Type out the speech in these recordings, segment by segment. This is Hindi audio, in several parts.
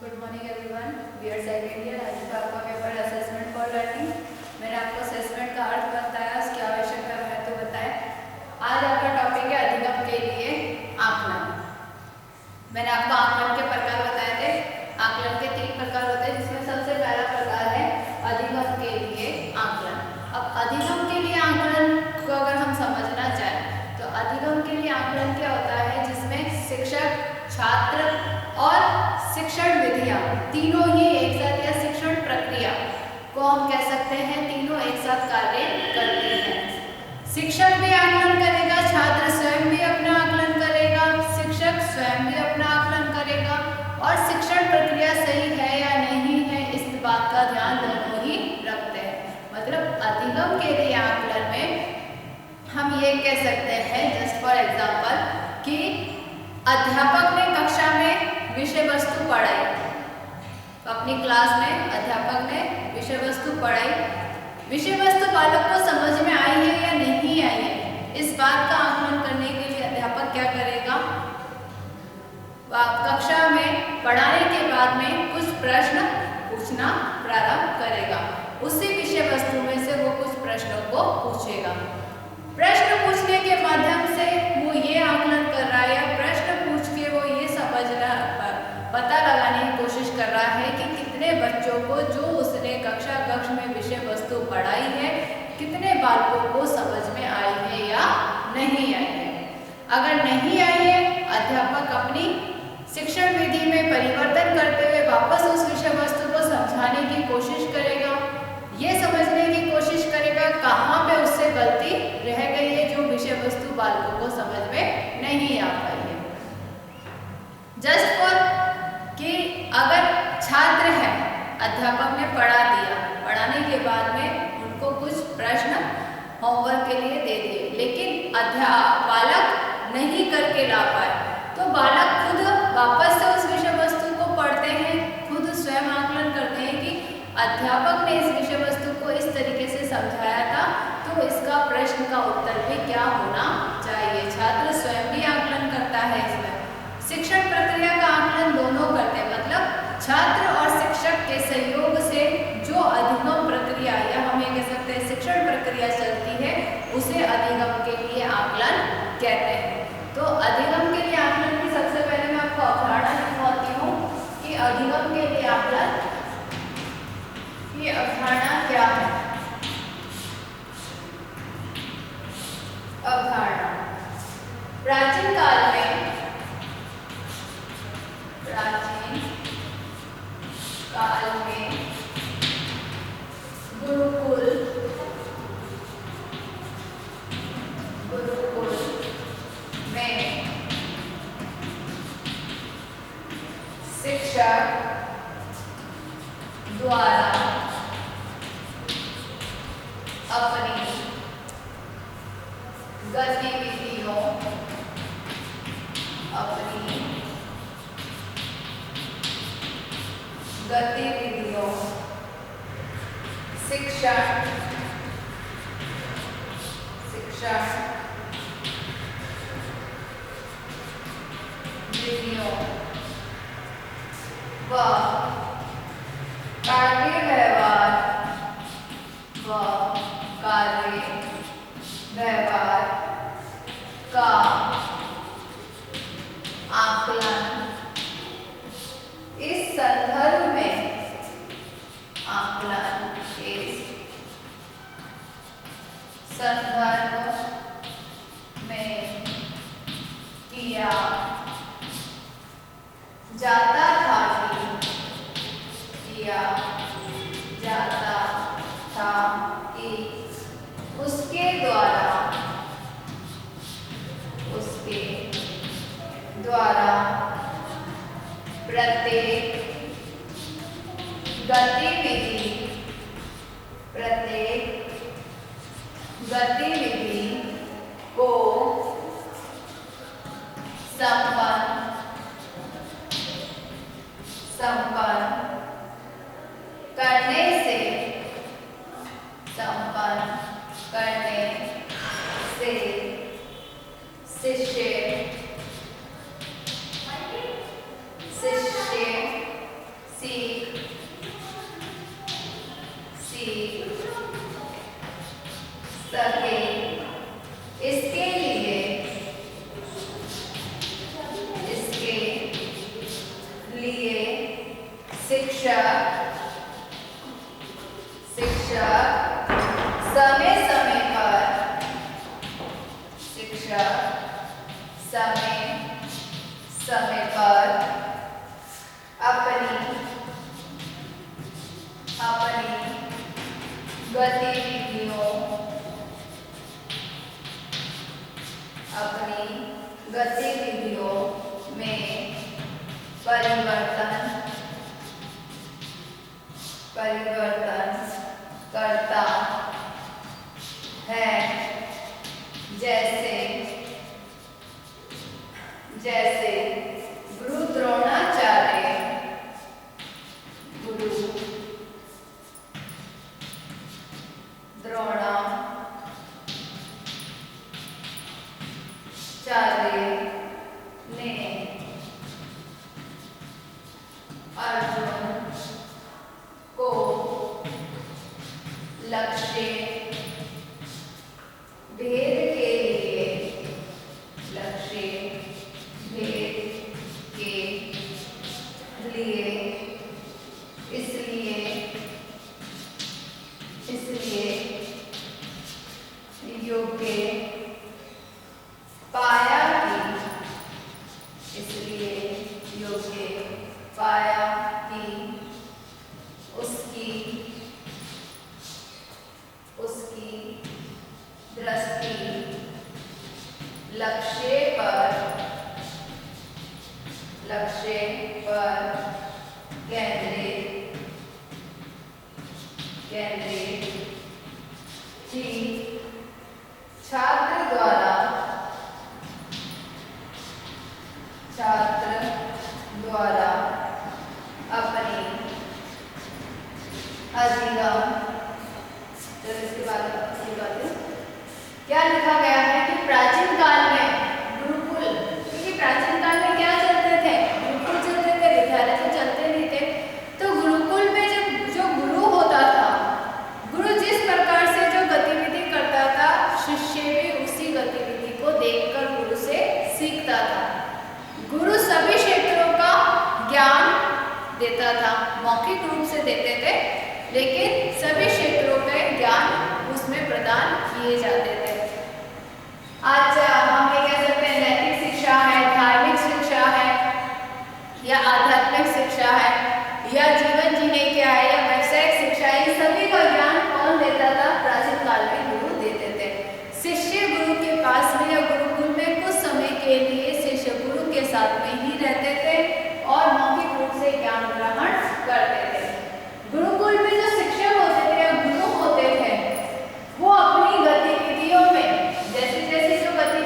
Good morning everyone. We are second year. आज का आपका पेपर असेसमेंट फॉर लर्निंग। मैंने आपको असेसमेंट का अर्थ बताया, उसकी आवश्यकता महत्व बताया। आज आपका टॉपिक है अधिगम के लिए आकलन। मैंने आपको आकलन के प्रकार बताए थे। आकलन के 3 प्रकार होते हैं, जिसमें सबसे पहला प्रकार है अधिगम के लिए आकलन। अब अधिगम के लिए आकलन को अगर हम समझना चाहें तो अधिगम के लिए आकलन क्या होता है, जिसमें शिक्षक, छात्र और शिक्षण विधियां तीनों ही एक साथ, या शिक्षण प्रक्रिया को हम कह सकते हैं, तीनों एक साथ कार्य करती हैं। शिक्षक भी आकलन करेगा, छात्र स्वयं भी अपना आकलन करेगा, शिक्षक स्वयं भी अपना आकलन करेगा, और शिक्षण प्रक्रिया सही है या नहीं है इस बात का ध्यान दोनों ही रखते हैं। मतलब अधिगम के लिए आकलन में हम ये कह सकते हैं, जस्ट फॉर एग्जाम्पल, कि अध्यापक ने कक्षा में विषय वस्तु पढ़ाई, अपनी क्लास में अध्यापक ने विषय वस्तु पढ़ाई, विषय वस्तु बालक को समझ में आई है या नहीं आई है, इस बात का आकलन करने के लिए अध्यापक क्या करेगा, कक्षा में पढ़ाने के बाद में कुछ प्रश्न पूछना प्रारंभ करेगा। उसी विषय वस्तु में से वो कुछ प्रश्नों को पूछेगा। प्रश्न पूछने के माध्यम से वो ये आकलन कर रहा है, या प्रश्न पूछ के वो ये पता लगाने की कोशिश कर रहा है कि कितने बच्चों को जो उसने कक्ष में विषय वस्तु पढ़ाई है, कितने बालकों को समझ में आई है या नहीं आई है। अगर नहीं आई है, अध्यापक अपनी शिक्षण विधि में परिवर्तन करते हुए वापस उस विषय वस्तु को समझाने की कोशिश करेगा, ये समझने की कोशिश करेगा कहाँ पे उससे गलती रह गई है, जो विषय वस्तु बालकों को समझ में नहीं आ पाई है। जस्ट फॉर कि अगर छात्र है, अध्यापक ने पढ़ा दिया, पढ़ाने के बाद में उनको कुछ प्रश्न होमवर्क के लिए दे दिए, लेकिन बालक नहीं करके ला पाए, तो बालक खुद वापस से उस विषय वस्तु को पढ़ते हैं, खुद स्वयं आकलन करते हैं कि अध्यापक ने इस विषय वस्तु को इस तरीके से समझाया था, तो इसका प्रश्न का उत्तर भी क्या होना चाहिए। छात्र स्वयं भी आकलन करता है। इसमें शिक्षण प्रक्रिया का आकलन दोनों करते हैं, मतलब छात्र और शिक्षक के सहयोग से जो अधिगम प्रक्रिया, या हम ये कह सकते हैं शिक्षण प्रक्रिया चलती है, उसे अधिगम के लिए आकलन कहते हैं। तो अधिगम के लिए आकलन की सबसे पहले मैं आपको अवधारणा लिखवाती हूँ कि अधिगम के लिए आकलन की अवधारणा क्या है। अवधारणा प्राचीन काल में गुरुकुल में शिक्षक द्वारा अपनी गतिविधियों शिक्षण विधियों व कार्य व्यवहार का आकलन, इस संदर्भ में किया जाता था कि उसके द्वारा प्रत्येक गतिविधि को संपन्न करने से शिष्य लिए शिक्षक समय समय पर अपनी गतिविधियों में परिवर्तन करता है, जैसे गुरु द्रोणाचार्य ने अर्जुन को लक्ष्य भेद के लिए इसलिए योग्य पाया कि उसकी दृष्टि लक्ष्य पर केंद्रित थी। छात्र द्वारा अपनी अधिगम। चलो इसके बाद क्या लिखा गया है कि प्राचीन काल में गुरुकुल, क्योंकि प्राचीन काल में क्या चलते थे, गुरुकुल चलते थे, विद्यालय तो चलते नहीं थे। तो गुरुकुल में जो गुरु होता था, गुरु जिस प्रकार से जो गतिविधि करता था, शिष्य भी उसी गतिविधि को देखकर गुरु से सीखता था। गुरु सभी क्षेत्रों का ज्ञान देता था, मौखिक रूप से देते थे, लेकिन सभी क्षेत्रों के ज्ञान उसमें प्रदान किए जाते थे। आज हम ये कह सकते हैं नैतिक शिक्षा है, धार्मिक शिक्षा है, या आध्यात्मिक शिक्षा है, या जीवन जीने क्या है, या व्यावसायिक शिक्षा है, इन सभी का ज्ञान कौन देता था? प्राचीन काल में गुरु देते थे। शिष्य गुरु के पास में या गुरुकुल में कुछ समय के लिए शिष्य गुरु के साथ में ही रहते थे और मौखिक रूप से ज्ञान ग्रहण करते थे। गुरुकुल में जो शिक्षक होते थे या गुरु होते थे, वो अपनी गतिविधियों में जैसे जो गति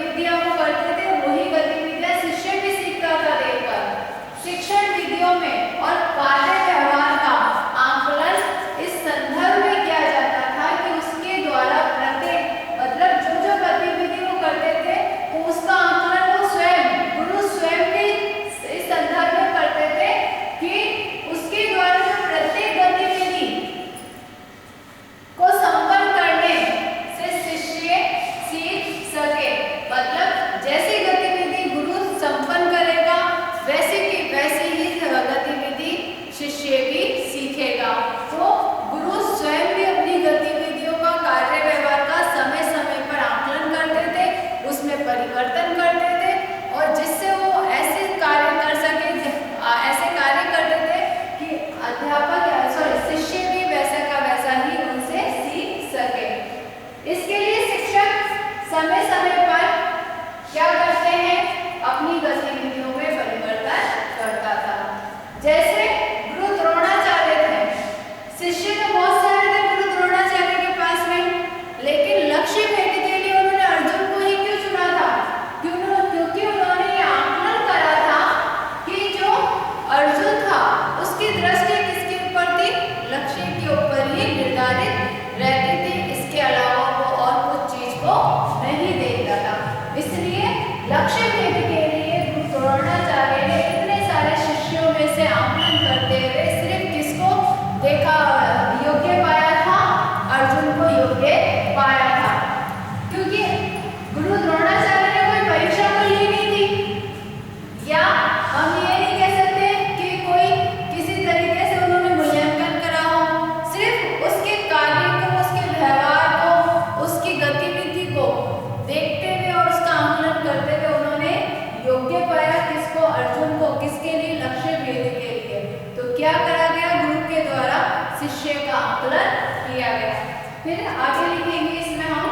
क्या करा गया? गुरु के द्वारा शिष्य का आकलन किया गया। फिर आगे लिखेंगे इसमें हम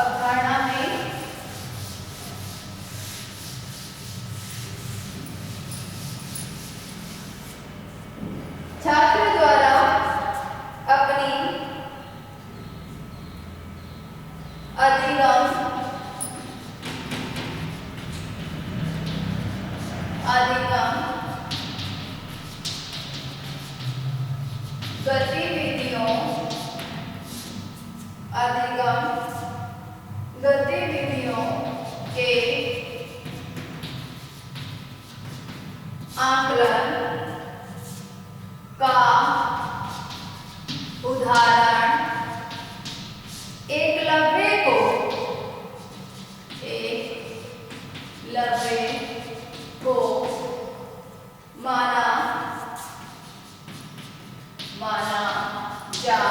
अवधारणा में छात्र द्वारा अपनी अधिगम गतिविधियों के आकलन का उदाहरण एकलव्य को माना जा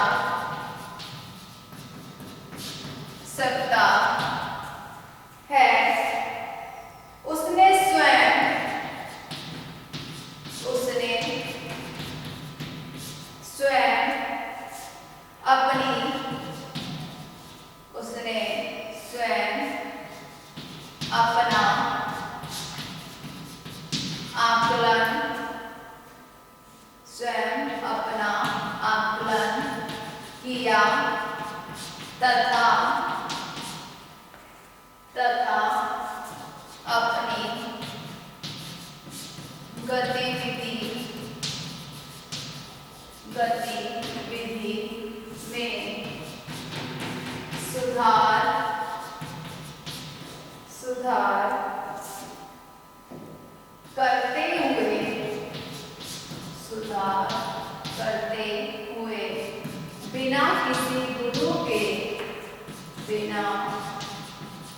सकता है। उसने स्वयं अपना आकलन किया तथा अपनी गतिविधि में सुधार करते हुए बिना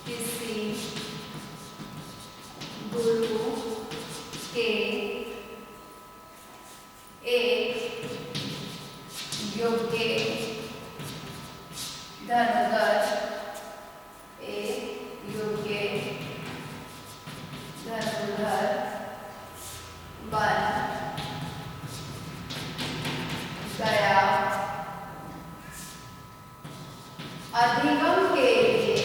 किसी गुरु के एक योग्य धनुर्धर बन गया। अधिगम के लिए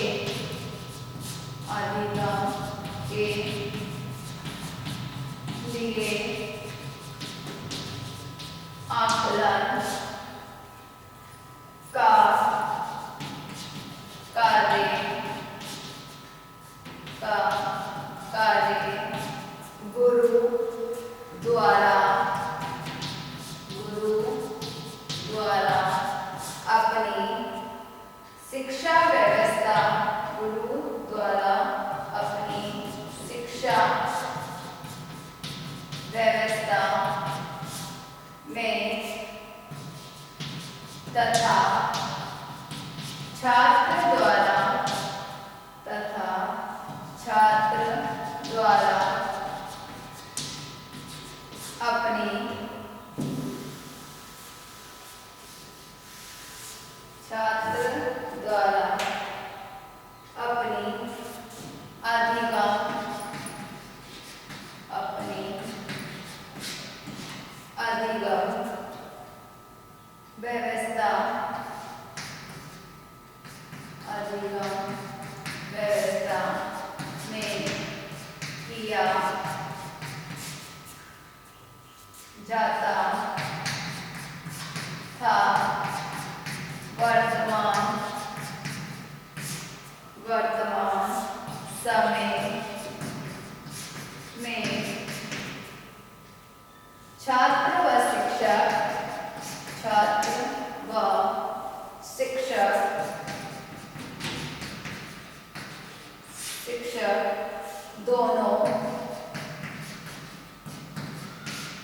आकलन का कार्य गुरु द्वारा अपनी शिक्षा व्यवस्था में तथा छात्र द्वारा अपनी अधिगम व्यवस्था में किया जाता था। वर्तमान समय में छात्र व शिक्षक दोनों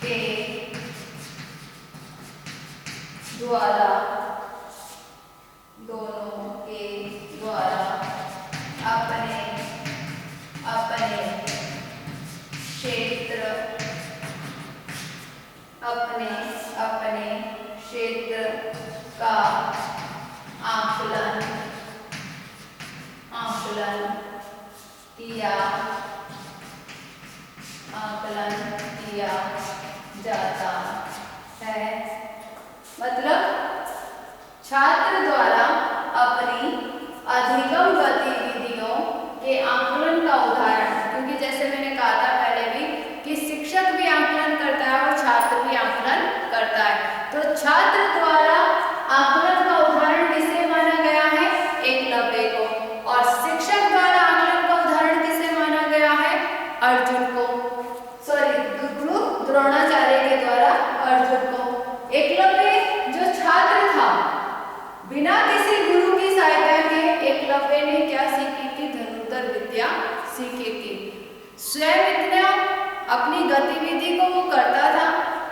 के द्वारा अपने क्षेत्र का आकलन किया जाता है। मतलब छात्र द्वारा अपनी अधिगम गतिविधियों के आकलन का उदाहरण, क्योंकि जैसे मैंने कहा था पहले भी कि शिक्षक भी आकलन करता है और छात्र भी आकलन करता है, तो छात्र द्वारा आकलन का उदाहरण किसे माना गया है? एकलव्य को। और शिक्षक द्वारा आकलन का उदाहरण किसे माना गया है? अर्जुन को, सॉरी गुरु द्रोणाचार्य के द्वारा अर्जुन को। एकलव्य जो छात्र था, बिना किसी गुरु की सहायता के एकलव्य ने क्या सीखी थी? धनुर्धर विद्या सीखी थी। स्वयं इतना अपनी गतिविधि को वो करता था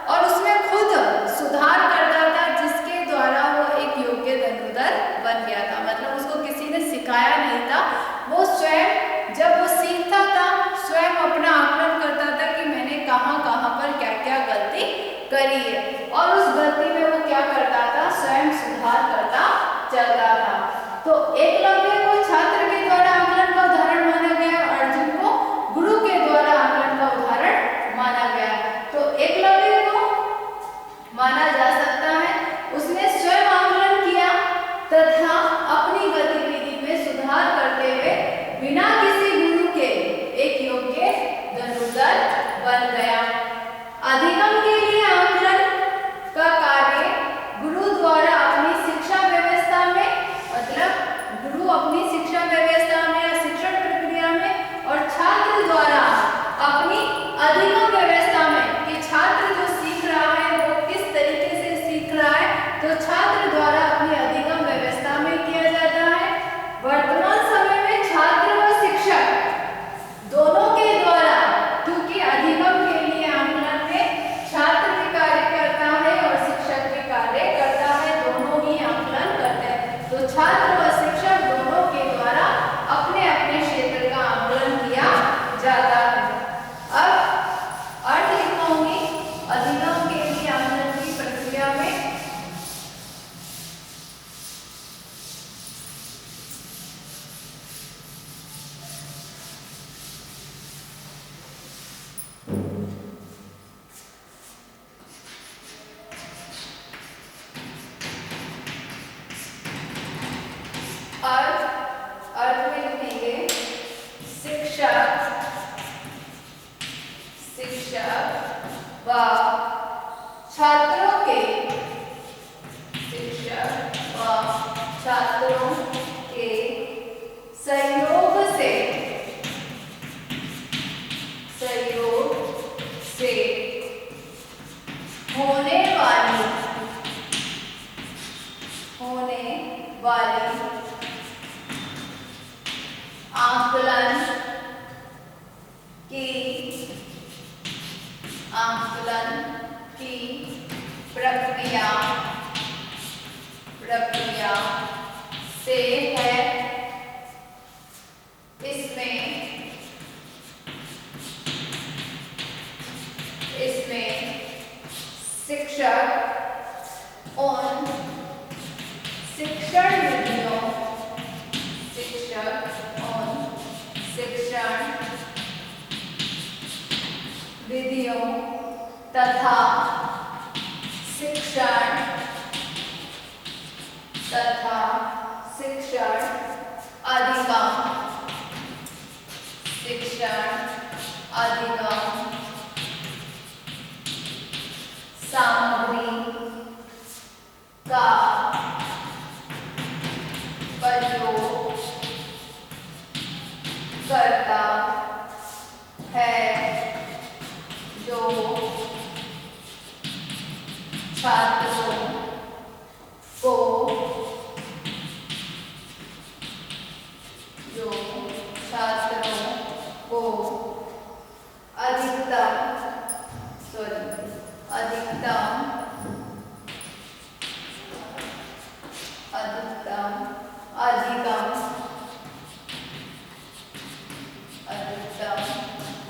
और उसमें खुद सुधार करता था, जिसके द्वारा वो एक योग्य धनुर्धर बन गया था। मतलब उसको किसी ने सिखाया नहीं था, वो स्वयं जब वो सीखता था स्वयं अपना आकलन करता था कि मैंने कहाँ कहाँ पर क्या क्या गलती करी है, और उस गलती में वो क्या करता था? स्वयं सुधार करता चलता था। तो एकलव्य को छात्र के द्वारा आकलन का उदाहरण माना गया, अर्जुन को गुरु के द्वारा आकलन का उदाहरण माना गया। तो एकलव्य को माना जा सकता है उसने स्वयं आकलन किया तथा अपनी गतिविधि में सुधार करते हुए बिना किसी गुरु के एक योग्य धनुर्धर बन गया। अधिगम के लिए आकलन का कार्य गुरु द्वारा अपनी शिक्षा व्यवस्था में, मतलब गुरु अपनी शिक्षा व्यवस्था में या शिक्षण प्रक्रिया में, और छात्र द्वारा अपनी अधिगम व्यवस्था में कि छात्र जो सीख रहा है वो किस तरीके से सीख रहा है, तो छात्र द्वारा अपनी अधिगम व्यवस्था में किया जाता है। वर्तमान समय में छात्र व शिक्षक दोनों के द्वारा, क्योंकि अधिगम के लिए आकलन में छात्र भी कार्य करता है और शिक्षक भी कार्य करता है, दोनों ही आकलन करते हैं। तो छात्र व शिक्षक दोनों के द्वारा अपने अपने क्षेत्र का आकलन किया जाता है। अब अर्थ लिखूंगी अधिगम के लिए आकलन की प्रक्रिया में। अर्थ में लिखेंगे शिक्षक व छात्रों के, शिक्षक व छात्रों के सहयोग से होने वाली आकलन की प्रक्रिया से है। इसमें शिक्षक उन शिक्षण विधियों तथा शिक्षण अधिगम सामग्री का प्रयोग करता है, जो छात्रों को अधिकतम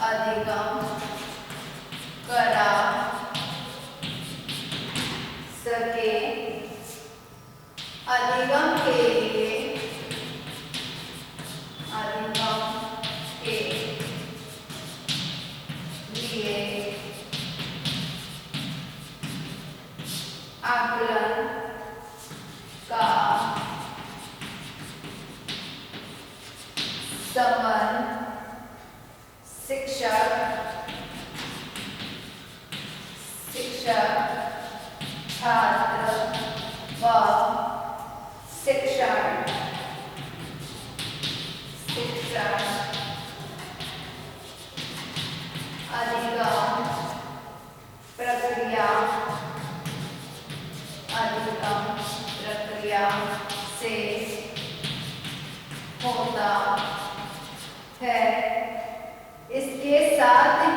अधिगम करा सके। आकलन का संबंध शिक्षक छात्र व शिक्षण अधिगम प्रक्रिया से होता है। इसके साथ ही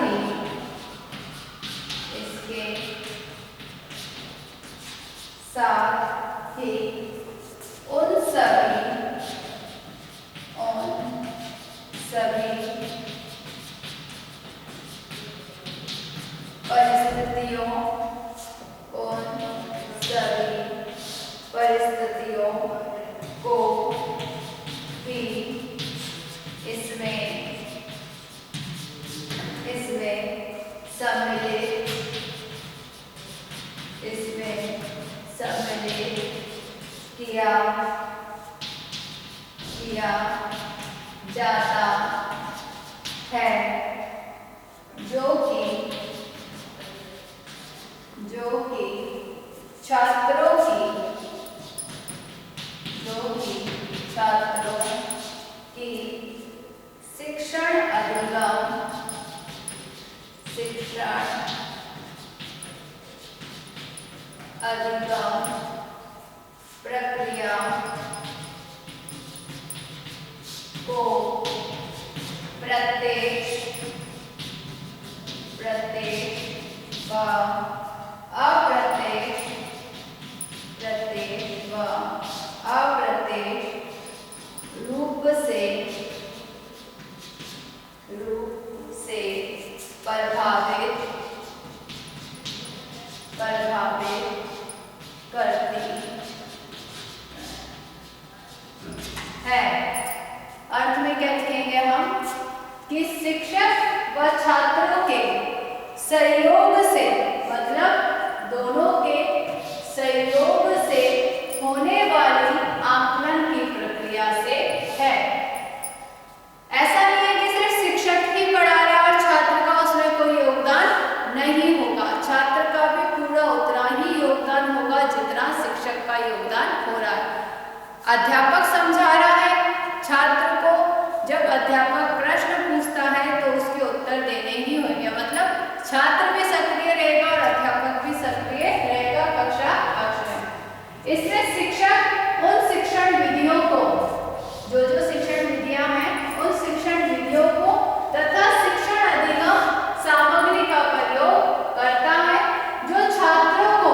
उन सभी परिस्थितियों को भी इसमें सम्मिलित किया जाता है, जो कि छात्रों की शिक्षण अधिगम प्रक्रिया को प्रत्यक्ष व अप्रत्यक्ष रूप से प्रभावित करती है। अर्थ में क्या लिखेंगे हम कि शिक्षक व छात्रों के सहयोग से, मतलब दोनों के सहयोग से होने वाली आकलन की प्रक्रिया से है। ऐसा नहीं है कि सिर्फ शिक्षक ही पढ़ा रहा और छात्र का उसमें कोई योगदान नहीं होगा। छात्र का भी पूरा उतना ही योगदान होगा जितना शिक्षक का योगदान हो रहा है। अध्यापक समझा रहा है छात्र को, जब अध्यापक प्रश्न पूछता है तो उसके उत्तर देने ही होंगे, मतलब छात्र भी सक्रिय रहेगा और अध्यापक भी सक्रिय रहेगा कक्षा में। इससे शिक्षक उन शिक्षण विधियों को, जो शिक्षण विधियां हैं, उन शिक्षण विधियों को तथा शिक्षण अधिगम सामग्री का प्रयोग करता है, जो छात्रों को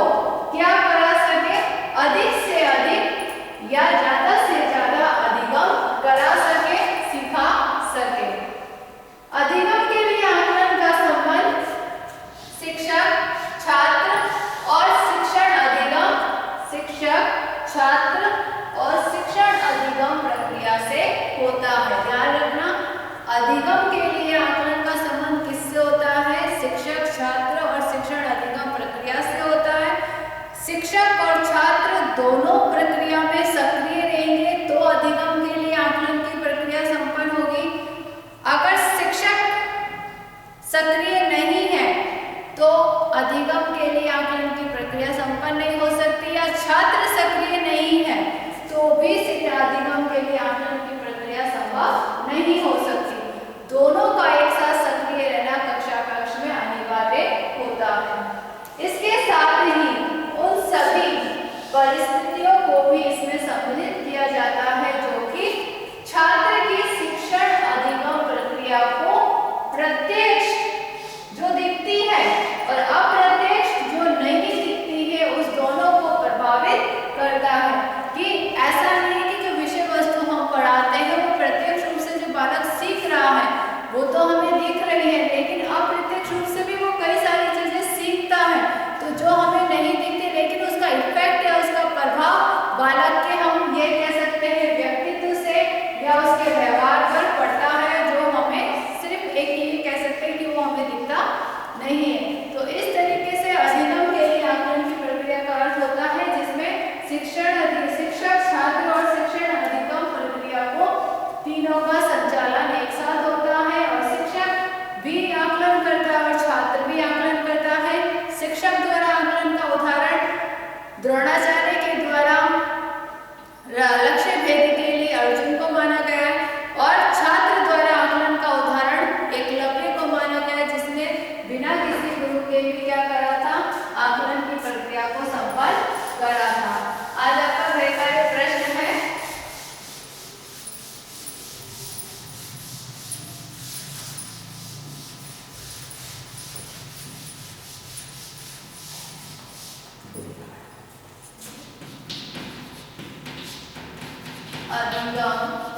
क्या करा सके, अधिक से अधिक या ज्यादा से ज्यादा अधिगम करा सके, सिखा सके। अधिगम के लिए आकलन का संबंध शिक्षक छात्र और शिक्षण अधिगम प्रक्रिया से होता है। ध्यान रखना, अधिगम के लिए आकलन का संबंध किससे होता है? शिक्षक छात्र और शिक्षण अधिगम प्रक्रिया से होता है। शिक्षक और छात्र दोनों प्रक्रिया में सक्रिय रहेंगे तो अधिगम के लिए आकलन की प्रक्रिया संपन्न होगी। अगर शिक्षक सक्रिय नहीं है तो अधिगम के लिए आकलन की प्रक्रिया संपन्न नहीं हो सकती, या छात्र सक्रिय नहीं है तो भी अधिगम के लिए आकलन की प्रक्रिया संभव नहीं हो सकती। दोनों का एक साथ सक्रिय रहना कक्षा कक्ष में अनिवार्य होता है। इसके साथ ही उन सभी परिस्थितियों को भी इसमें सम्मिलित किया जाता है जो कि छात्र की शिक्षण अधिगम प्रक्रिया को प्रत्यक्ष जो दिखती है और अप्रत्यक्ष जो नहीं दिखती है, उस दोनों को प्रभावित करता है। कि ऐसा नहीं है कि जो विषय वस्तु हम पढ़ाते हैं वो प्रत्यक्ष रूप से जो बालक सीख रहा है वो तो हमें दिख रही है, लेकिन अप्रत्यक्ष रूप से भी वो कई सारी चीजें सीखता है, तो जो हमें नहीं दिखती लेकिन उसका इफेक्ट या उसका प्रभाव बालक के, हम ये कह सकते हैं, द्रोणाचार्य के द्वारा लक्ष्य भेद के लिए अर्जुन को माना गया है और छात्र द्वारा आकलन का उदाहरण एकलव्य को माना गया है, जिसने बिना किसी गुरु के भी क्या करा था, आकलन की प्रक्रिया को संपन्न करा था। आज आपका गृह कार्य प्रश्न है अधुगम